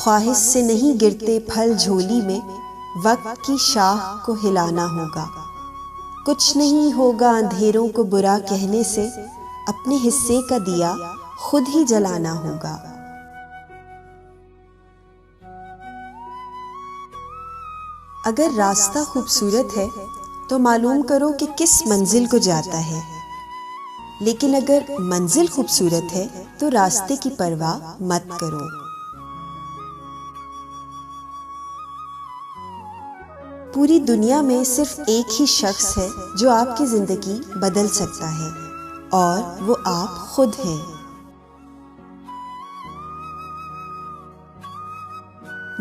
ख्वाहिश से नहीं गिरते फल झोली में, वक्त की शाह को हिलाना होगा। कुछ नहीं होगा अंधेरों को बुरा कहने से, अपने हिस्से का दिया खुद ही जलाना होगा। अगर रास्ता खूबसूरत है तो मालूम करो कि किस मंजिल को जाता है, लेकिन अगर मंजिल खूबसूरत है तो रास्ते की परवाह मत करो। पूरी दुनिया में सिर्फ एक ही शख्स है जो आपकी जिंदगी बदल सकता है, और वो आप खुद हैं।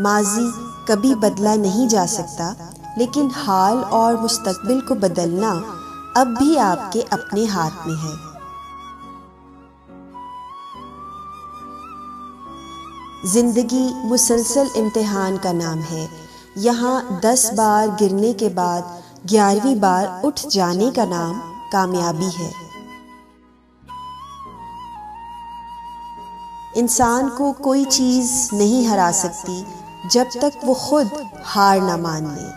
माजी कभी बदला नहीं जा सकता, लेकिन हाल और मुस्तकबिल को बदलना अब भी आपके अपने हाथ में है। जिंदगी मुसलसल इम्तिहान का नाम है। यहाँ 10 बार गिरने के बाद 11वीं बार उठ जाने का नाम कामयाबी है। इंसान को कोई चीज नहीं हरा सकती जब तक वो खुद हार न मान ले।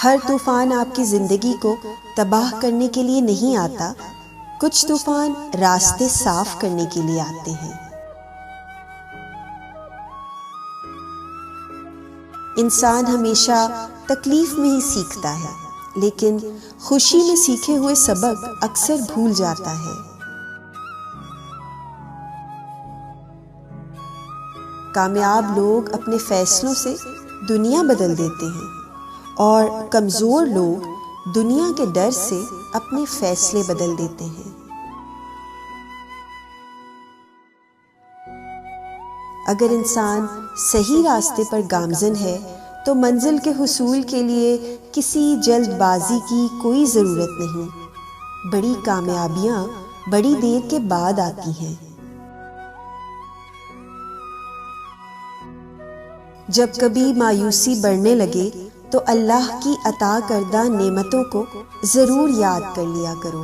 हर तूफान आपकी जिंदगी को तबाह करने के लिए नहीं आता, कुछ तूफान रास्ते साफ करने के लिए आते हैं। इंसान हमेशा तकलीफ में ही सीखता है, लेकिन खुशी में सीखे हुए सबक अक्सर भूल जाता है। कामयाब लोग अपने फैसलों से दुनिया बदल देते हैं, और कमजोर लोग दुनिया के डर से अपने फैसले बदल देते हैं। अगर इंसान सही रास्ते पर गामजन है तो मंजिल के हुसूल के लिए किसी जल्दबाजी की कोई ज़रूरत नहीं। बड़ी कामयाबियां बड़ी देर के बाद आती हैं। जब कभी मायूसी बढ़ने लगे तो अल्लाह की अता करदा नेमतों को ज़रूर याद कर लिया करो।